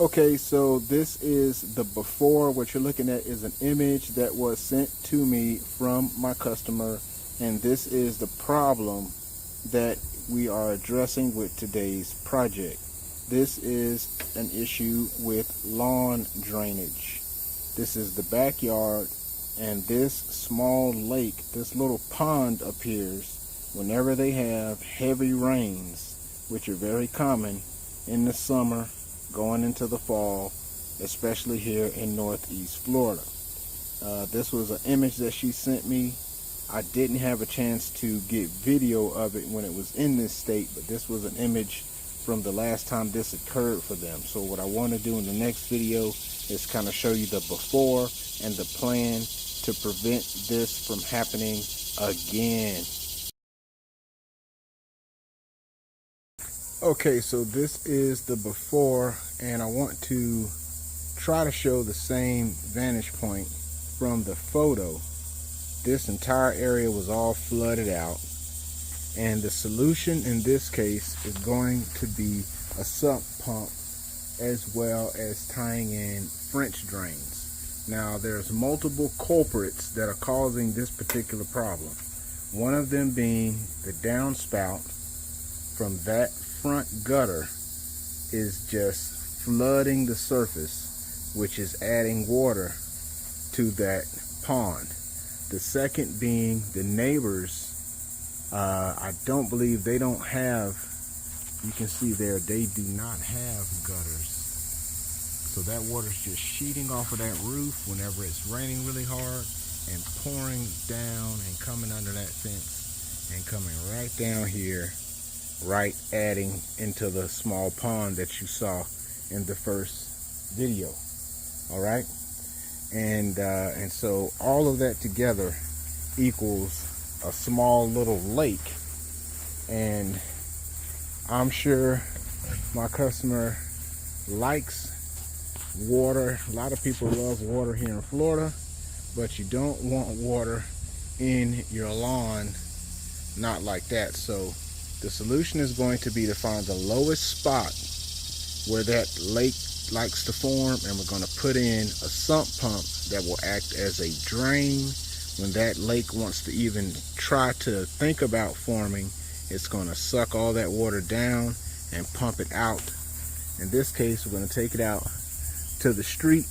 Okay, so this is the before. What you're looking at is an image that was sent to me from my customer, and this is the problem that we are addressing with today's project. This is an issue with lawn drainage. This is the backyard, and this small lake, this little pond appears whenever they have heavy rains, which are very common in the summer going into the fall, especially here in Northeast Florida. This was an image that she sent me. I didn't have a chance to get video of it when it was in this state, but this was an image from the last time this occurred for them. So what I want to do in the next video is kind of show you the before and the plan to prevent this from happening again. Okay, so this is the before, and I want to try to show the same vantage point from the photo. This entire area was all flooded out, and the solution in this case is going to be a sump pump as well as tying in French drains. Now there's multiple culprits that are causing this particular problem. One of them being the downspout from that front gutter is just flooding the surface, which is adding water to that pond. The second being the neighbors. I don't believe they don't have, you can see there, they do not have gutters. So that water's just sheeting off of that roof whenever it's raining really hard and pouring down and coming under that fence and coming right down here, right adding into the small pond that you saw in the first video. All right, and so all of that together equals a small little lake, and I'm sure my customer likes water. A lot of people love water here in Florida, but you don't want water in your lawn, not like that. So the solution is going to be to find the lowest spot where that lake likes to form, and we're going to put in a sump pump that will act as a drain. When that lake wants to even try to think about forming, it's going to suck all that water down and pump it out. In this case, we're going to take it out to the street,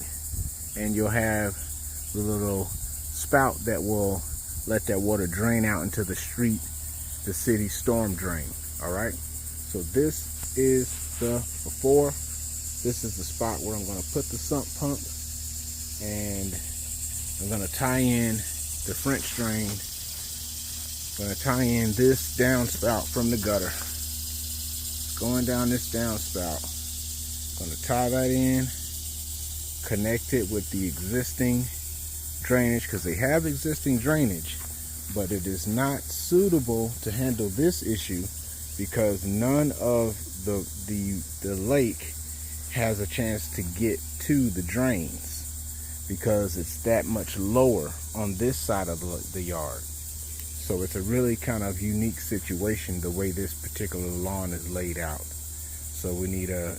and you'll have the little spout that will let that water drain out into the street, the city storm drain. All right, so this is the before. This is the spot where I'm going to put the sump pump, and I'm going to tie in the French drain. I'm going to tie in this downspout from the gutter, going down this downspout. I'm going to tie that in, connect it with the existing drainage, because they have existing drainage, but it is not suitable to handle this issue because none of the lake has a chance to get to the drains because it's that much lower on this side of the yard. So it's a really kind of unique situation the way this particular lawn is laid out. So we need a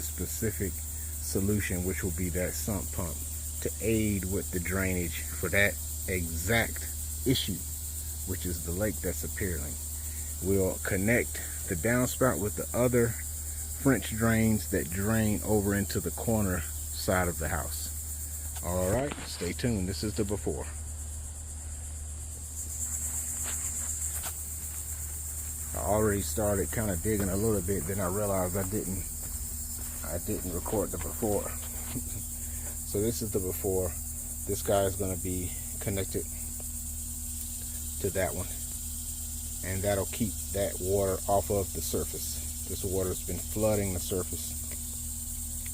specific solution, which will be that sump pump to aid with the drainage for that exact issue, which is the lake that's appearing. We'll connect the downspout with the other French drains that drain over into the corner side of the house. All right, stay tuned. This is the before. I already started kind of digging a little bit, then I realized I didn't record the before. So this is the before. This guy is going to be connected to that one, and that'll keep that water off of the surface. This water's been flooding the surface,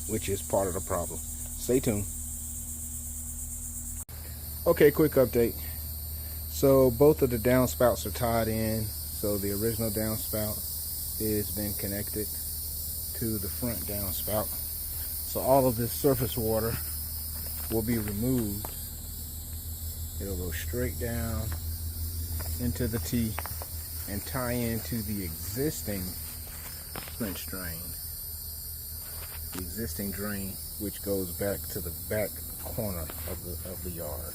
which is part of the problem. Stay tuned. Okay, quick update. So both of the downspouts are tied in. So the original downspout is been connected to the front downspout. So all of this surface water will be removed. It'll go straight down into the T and tie into the existing French drain, the existing drain, which goes back to the back corner of the yard.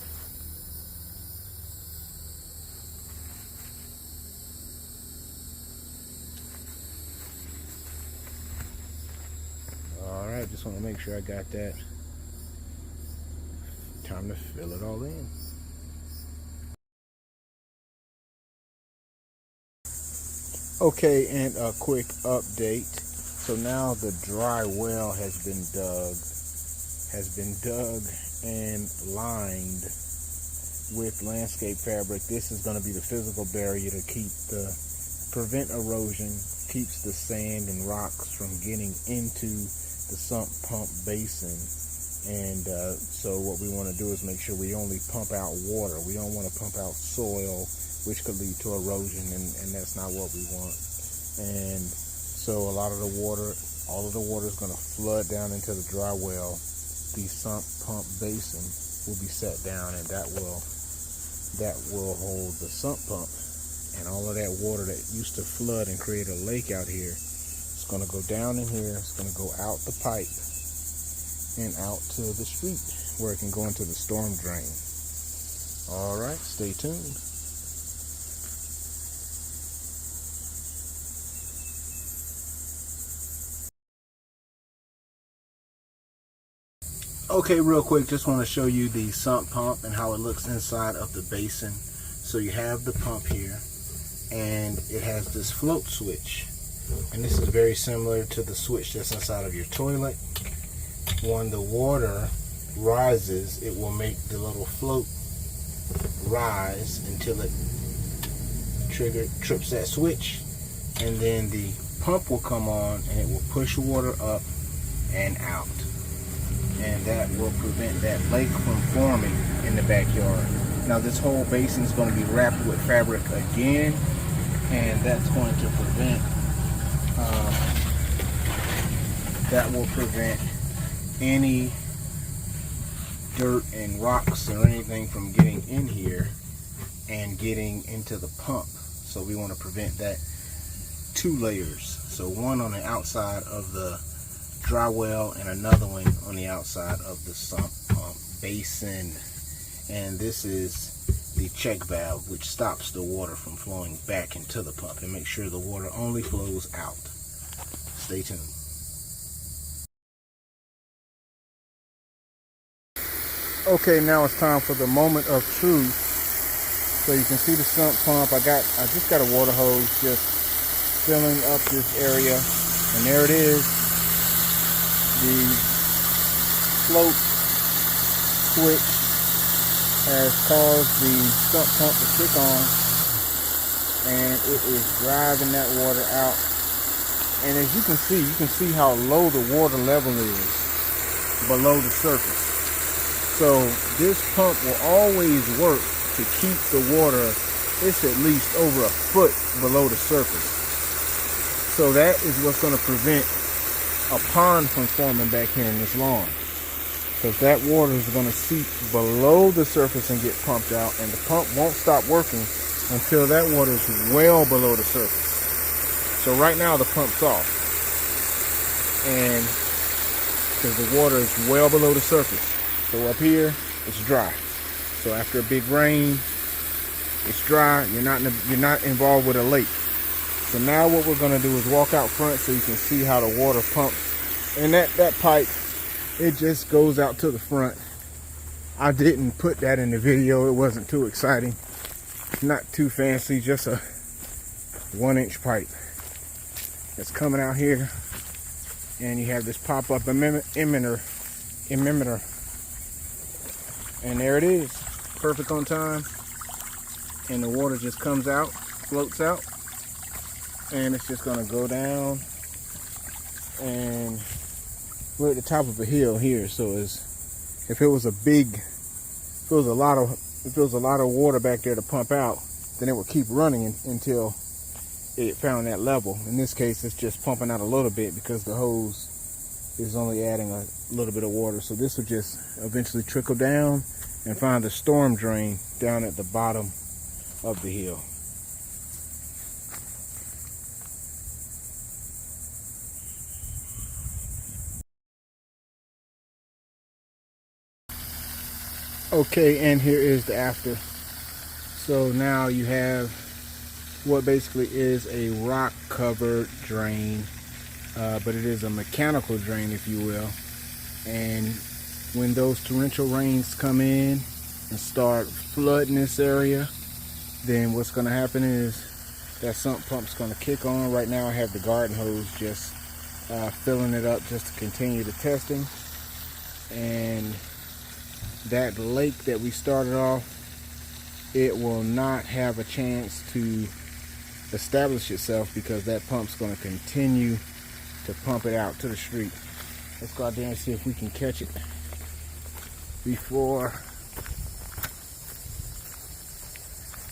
Alright, just want to make sure I got that. Time to fill it all in. Okay, and a quick update. So now the dry well has been dug and lined with landscape fabric. This is going to be the physical barrier to prevent erosion, keeps the sand and rocks from getting into the sump pump basin. And so what we want to do is make sure we only pump out water. We don't want to pump out soil, which could lead to erosion, and that's not what we want. And so a lot of the water, all of the water is going to flood down into the dry well. The sump pump basin will be set down, and that will hold the sump pump. And all of that water that used to flood and create a lake out here, it's going to go down in here. It's going to go out the pipe and out to the street where it can go into the storm drain. All right, stay tuned. Okay, real quick, just want to show you the sump pump and how it looks inside of the basin. So you have the pump here, and it has this float switch. And this is very similar to the switch that's inside of your toilet. When the water rises, it will make the little float rise until it trips that switch. And then the pump will come on, and it will push water up and out. And that will prevent that lake from forming in the backyard. Now this whole basin is going to be wrapped with fabric again, and that's going to prevent any dirt and rocks or anything from getting in here and getting into the pump. So we want to prevent that. 2 layers, so one on the outside of the dry well and another one on the outside of the sump pump basin. And this is the check valve, which stops the water from flowing back into the pump and make sure the water only flows out. Stay tuned. Okay, now it's time for the moment of truth. So you can see the sump pump. I just got a water hose just filling up this area, and there it is. The float switch has caused the sump pump to kick on, and it is driving that water out. And as you can see how low the water level is below the surface. So this pump will always work to keep the water, it's at least over a foot below the surface. So that is what's going to prevent a pond from forming back here in this lawn, because that water is going to seep below the surface and get pumped out, and the pump won't stop working until that water is well below the surface. So right now the pump's off, and because the water is well below the surface. So up here it's dry. So after a big rain, it's dry. You're not involved with a lake. So now what we're going to do is walk out front so you can see how the water pumps. And that pipe, it just goes out to the front. I didn't put that in the video. It wasn't too exciting. Not too fancy, just a 1-inch pipe that's coming out here. And you have this pop-up emitter. And there it is. Perfect on time. And the water just comes out, floats out. And it's just gonna go down, and we're at the top of a hill here. So if it was a lot of water back there to pump out, then it would keep running until it found that level. In this case, it's just pumping out a little bit because the hose is only adding a little bit of water. So this will just eventually trickle down and find the storm drain down at the bottom of the hill. Okay, and here is the after. So now you have what basically is a rock covered drain, but it is a mechanical drain, if you will. And when those torrential rains come in and start flooding this area, then what's going to happen is that sump pump's going to kick on. Right now I have the garden hose just filling it up just to continue the testing. And that lake that we started off, it will not have a chance to establish itself because that pump's going to continue to pump it out to the street. Let's go out there and see if we can catch it before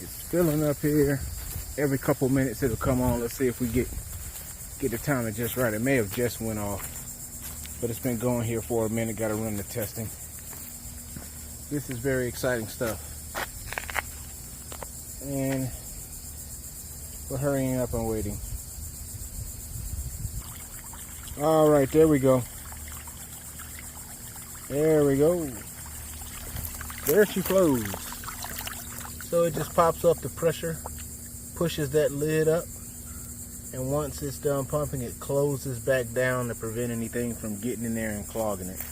it's filling up here. Every couple minutes it'll come on. Let's see if we get the timing just right. It may have just went off, but it's been going here for a minute. Got to run the testing. This is very exciting stuff, and we're hurrying up and waiting. All right, there we go. There we go. There she flows. So it just pops up the pressure, pushes that lid up, and once it's done pumping, it closes back down to prevent anything from getting in there and clogging it.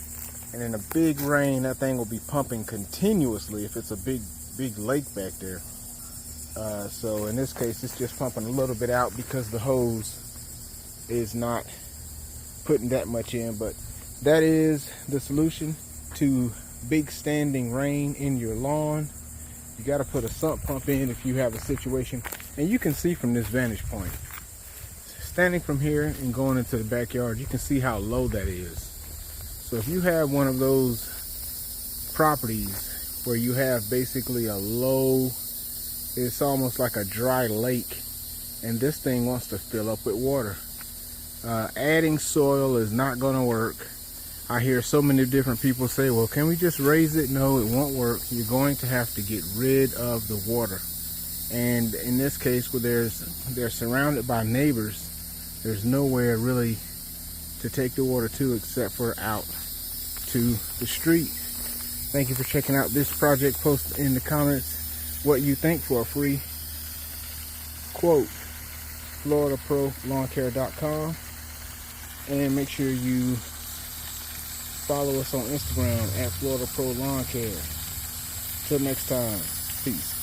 And in a big rain, that thing will be pumping continuously if it's a big lake back there. So in this case, it's just pumping a little bit out because the hose is not putting that much in. But that is the solution to big standing rain in your lawn. You got to put a sump pump in if you have a situation. And you can see from this vantage point, standing from here and going into the backyard, you can see how low that is. So if you have one of those properties where you have basically a low, it's almost like a dry lake, and this thing wants to fill up with water, adding soil is not going to work. I hear so many different people say, well, can we just raise it? No, it won't work. You're going to have to get rid of the water. And in this case, where they're surrounded by neighbors, there's nowhere really to take the water to except for out to the street. Thank you for checking out this project. Post in the comments what you think for a free quote. FloridaProLawnCare.com, and make sure you follow us on Instagram at FloridaProLawnCare. Till next time, peace.